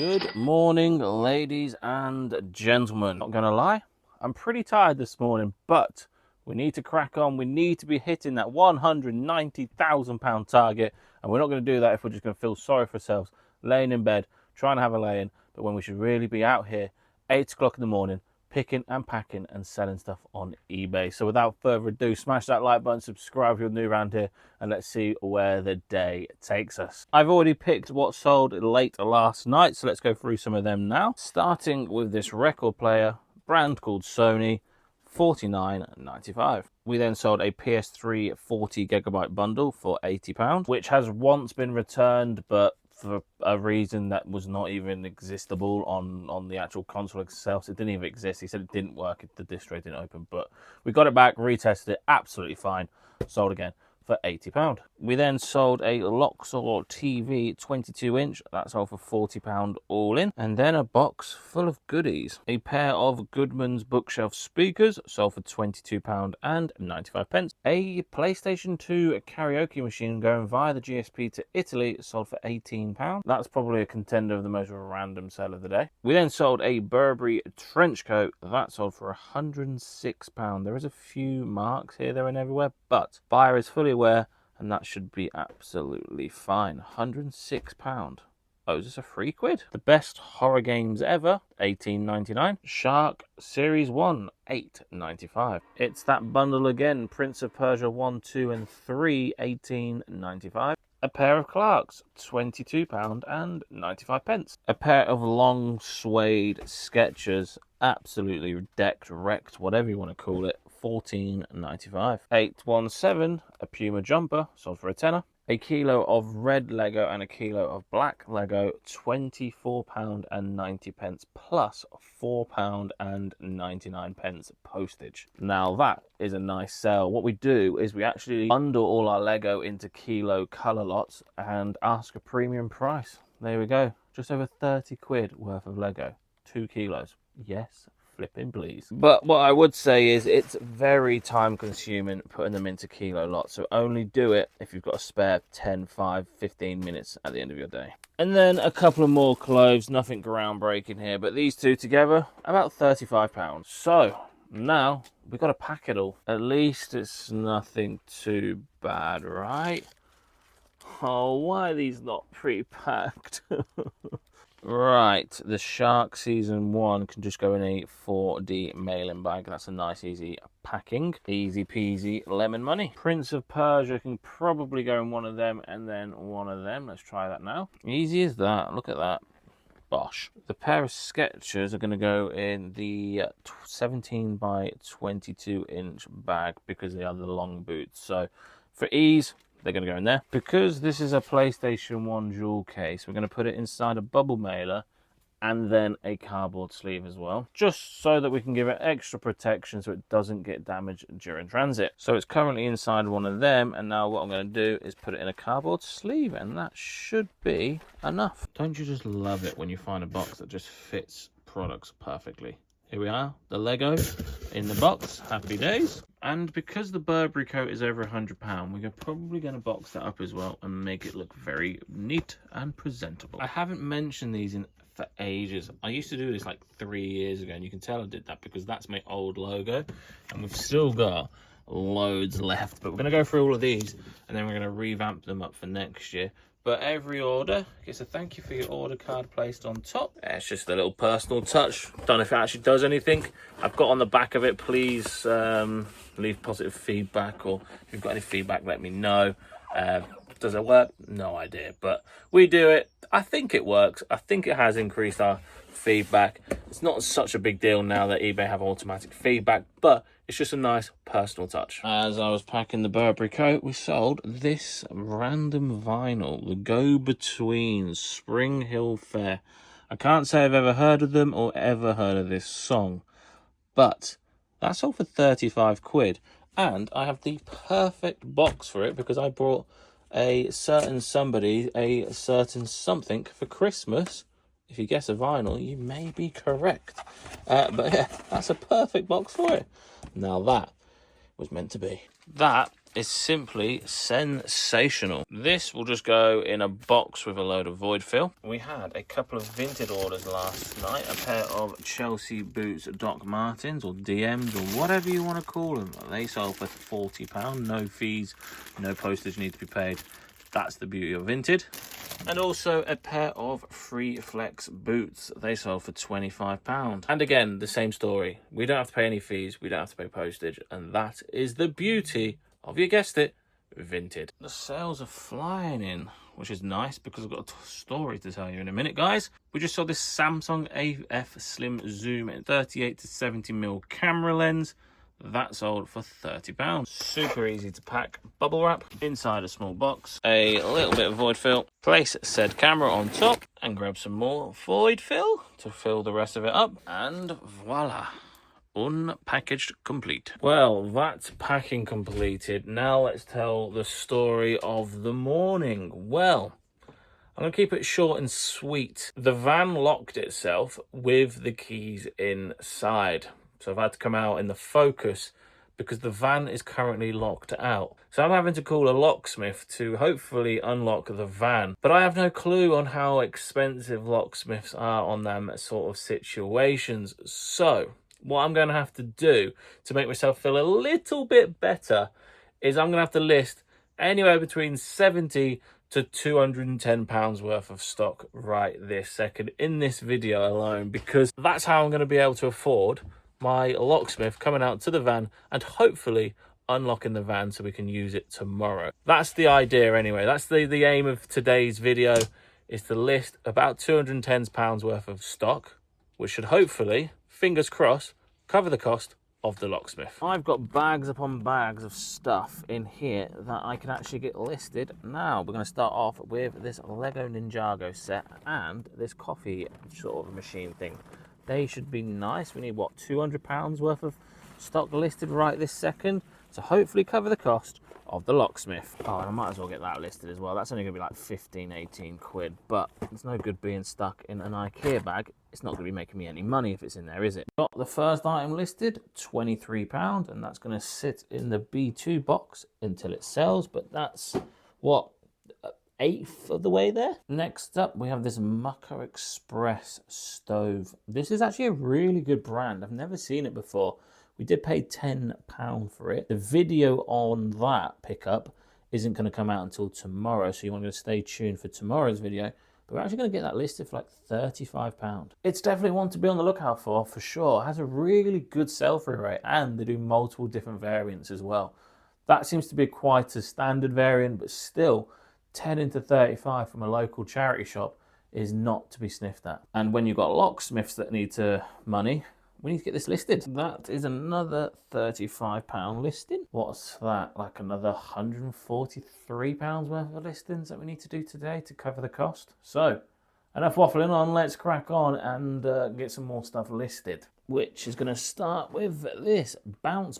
Good morning, ladies and gentlemen. Not gonna lie, I'm pretty tired this morning, but we need to crack on. We need to be hitting that £190,000 target, and we're not going to do that if we're just going to feel sorry for ourselves, laying in bed, trying to have a lay-in, but when we should really be out here, 8 o'clock in the morning, picking and packing and selling stuff on eBay. So without further ado, smash that like button, subscribe if you're new around here, and let's see where the day takes us. I've already picked what sold late last night, so let's go through some of them now. Starting with this record player, brand called Sony, $49.95. We then sold a PS3 40GB bundle for £80, which has once been returned, but for a reason that was not even existable on the actual console itself. It didn't even exist. He said it didn't work if the disc tray didn't open, but we got it back, retested it, absolutely fine, sold again for £80. We then sold a Luxor TV 22-inch, that sold for £40 all in, and then a box full of goodies. A pair of Goodman's bookshelf speakers sold for £22.95. A PlayStation 2 karaoke machine going via the GSP to Italy sold for £18. That's probably a contender of the most random sale of the day. We then sold a Burberry trench coat, that sold for £106. There is a few marks here, there and everywhere, but buyer is fully aware, and that should be absolutely fine. £106. Oh, is this a free quid? The best horror games ever, $18.99. Shark Series 1, $8.95. It's that bundle again, Prince of Persia 1, 2, and 3, $18.95. A pair of Clarks, £22.95. A pair of long suede Skechers, absolutely decked, wrecked, whatever you want to call it, $14.95. 817, a Puma jumper, sold for a tenner. A kilo of red Lego and a kilo of black Lego, £24.90 plus £4.99 postage. Now that is a nice sale. What we do is we actually bundle all our Lego into kilo colour lots and ask a premium price. There we go. Just over 30 quid worth of Lego. 2 kilos. Yes, flipping please. But what I would say is it's very time consuming putting them into kilo lots, so only do it if you've got a spare 10, 5, 15 minutes at the end of your day. And then a couple of more clothes, nothing groundbreaking here, but these two together, about £35. So now we've got to pack it all. At least it's nothing too bad, right? Oh, why are these not pre-packed? Right, the Shark Season 1 can just go in a 4D mailing bag. That's a nice, easy packing. Easy peasy, lemon money. Prince of Persia can probably go in one of them and then one of them. Let's try that now. Easy as that. Look at that. Bosh. The pair of Skechers are going to go in the 17 by 22 inch bag because they are the long boots. So for ease, they're going to go in there. Because this is a PlayStation 1 jewel case, we're going to put it inside a bubble mailer and then a cardboard sleeve as well, just so that we can give it extra protection so it doesn't get damaged during transit. So it's currently inside one of them, and now what I'm going to do is put it in a cardboard sleeve, and that should be enough. Don't you just love it when you find a box that just fits products perfectly? Here we are, the Lego in the box. Happy days. And because the Burberry coat is over £100, we're probably going to box that up as well and make it look very neat and presentable. I haven't mentioned these for ages. I used to do this like 3 years ago, and you can tell I did that because that's my old logo, and we've still got loads left. But we're going to go through all of these, and then we're going to revamp them up for next year. But every order gets a thank you for your order card placed on top. It's just a little personal touch. Don't know if it actually does anything. I've got on the back of it, please leave positive feedback, or if you've got any feedback, let me know. Does it work? No idea, but we do it. I think it works. I think it has increased our feedback. It's not such a big deal now that eBay have automatic feedback, but it's just a nice personal touch. As I was packing the Burberry coat, we sold this random vinyl, the Go-Between Spring Hill Fair. I can't say I've ever heard of them or ever heard of this song, but that's sold for 35 quid. And I have the perfect box for it because I brought a certain somebody a certain something for Christmas. If you guess a vinyl, you may be correct. But yeah, that's a perfect box for it. Now that was meant to be. That is simply sensational. This will just go in a box with a load of void fill. We had a couple of Vinted orders last night, a pair of Chelsea boots Doc Martens or DMs or whatever you want to call them. They sold for £40, no fees, no postage need to be paid. That's the beauty of Vinted. And also a pair of Free Flex boots. They sold for £25. And again, the same story. We don't have to pay any fees. We don't have to pay postage. And that is the beauty of, you guessed it, Vinted. The sales are flying in, which is nice because I've got a story to tell you in a minute, guys. We just saw this Samsung AF Slim Zoom 38 to 70mm camera lens. That sold for £30. Super easy to pack. Bubble wrap inside a small box. A little bit of void fill. Place said camera on top and grab some more void fill to fill the rest of it up. And voila. Unpackaged complete. Well, that's packing completed. Now let's tell the story of the morning. Well, I'm going to keep it short and sweet. The van locked itself with the keys inside. So I've had to come out in the Focus because the van is currently locked out. So I'm having to call a locksmith to hopefully unlock the van. But I have no clue on how expensive locksmiths are on them sort of situations. So what I'm going to have to do to make myself feel a little bit better is I'm going to have to list anywhere between £70 to £210 worth of stock right this second in this video alone, because that's how I'm going to be able to afford my locksmith coming out to the van and hopefully unlocking the van so we can use it tomorrow. That's the idea anyway. That's the aim of today's video, is to list about £210 worth of stock, which should hopefully, fingers crossed, cover the cost of the locksmith. I've got bags upon bags of stuff in here that I can actually get listed. Now we're going to start off with this Lego Ninjago set and this coffee sort of machine thing. They should be nice. We need, what, £200 worth of stock listed right this second to hopefully cover the cost of the locksmith. Oh, and I might as well get that listed as well. That's only going to be like 15, 18 quid, but it's no good being stuck in an IKEA bag. It's not going to be making me any money if it's in there, is it? Got the first item listed, £23, and that's going to sit in the B2 box until it sells, but that's, what, eighth of the way there. Next up, we have this Mucker Express stove. This is actually a really good brand. I've never seen it before. We did pay £10 for it. The video on that pickup isn't going to come out until tomorrow, so you want to stay tuned for tomorrow's video. But we're actually going to get that listed for like £35. It's definitely one to be on the lookout for sure. It has a really good sell-through rate, and they do multiple different variants as well. That seems to be quite a standard variant, but still, 10 into 35 from a local charity shop is not to be sniffed at. And when you've got locksmiths that need money, we need to get this listed. That is another £35 listing. What's that? Like another £143 worth of listings that we need to do today to cover the cost. So, enough waffling on, let's crack on and get some more stuff listed. Which is going to start with this Bounce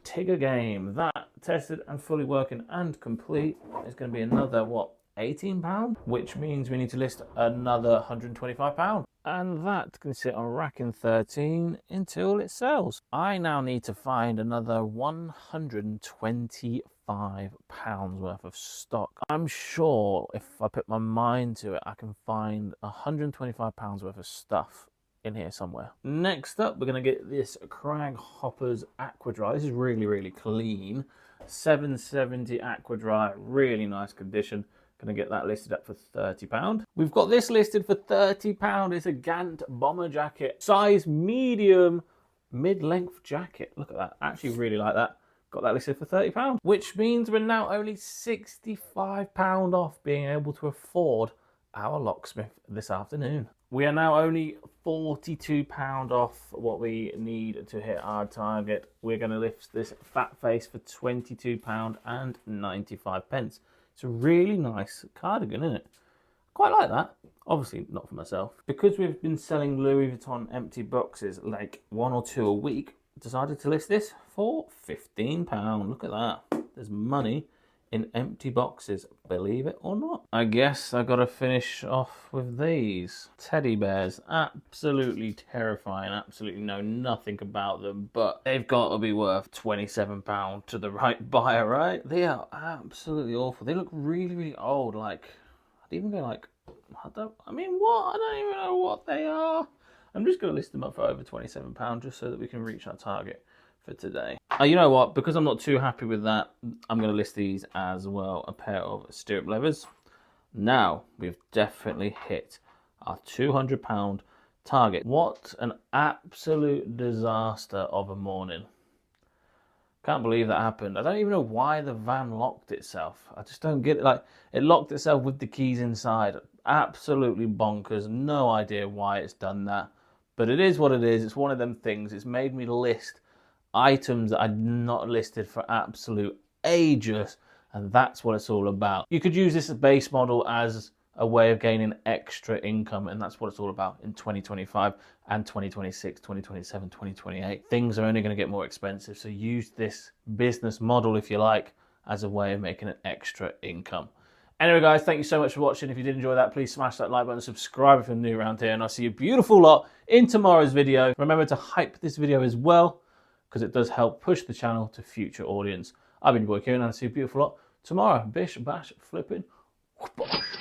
Tigger game. That, tested and fully working and complete, is going to be another, what, £18? Which means we need to list another £125. And that can sit on racking 13 until it sells. I now need to find another £125 worth of stock. I'm sure if I put my mind to it, I can find £125 worth of stuff in here somewhere. Next up, we're going to get this Crag Hoppers Aqua Dry. This is really, really clean. 770 Aqua Dry, really nice condition. Going to get that listed up for £30. We've got this listed for £30. It's a Gant bomber jacket, size medium, mid-length jacket. Look at that. I actually really like that. Got that listed for £30, which means we're now only £65 off being able to afford our locksmith this afternoon. We are now only £42 off what we need to hit our target. We're going to lift this fat face for £22.95. It's a really nice cardigan, isn't it? Quite like that. Obviously not for myself. Because we've been selling Louis Vuitton empty boxes like 1 or 2 a week, decided to list this for £15. Look at that. There's money in empty boxes, believe it or not. I guess I gotta finish off with these teddy bears. Absolutely terrifying, absolutely know nothing about them, but they've got to be worth £27 to the right buyer, right? They are absolutely awful. They look really, really old. Like, I'd even go like, I don't even know what they are. I'm just gonna list them up for over £27 just so that we can reach our target for today. You know what? Because I'm not too happy with that, I'm going to list these as well. A pair of stirrup levers. Now we've definitely hit our £200 target. What an absolute disaster of a morning. Can't believe that happened. I don't even know why the van locked itself. I just don't get it. Like, it locked itself with the keys inside. Absolutely bonkers. No idea why it's done that. But it is what it is. It's one of them things. It's made me list items that I'd not listed for absolute ages, and that's what it's all about. You could use this base model as a way of gaining extra income, and that's what it's all about in 2025 and 2026, 2027, 2028. Things are only going to get more expensive, so use this business model, if you like, as a way of making an extra income. Anyway, guys, thank you so much for watching. If you did enjoy that, please smash that like button, subscribe if you're new around here, and I'll see you beautiful lot in tomorrow's video. Remember to hype this video as well, because it does help push the channel to future audience. I've been your boy Kieran, and I'll see you beautiful lot tomorrow. Bish, bash, flipping. Whoosh.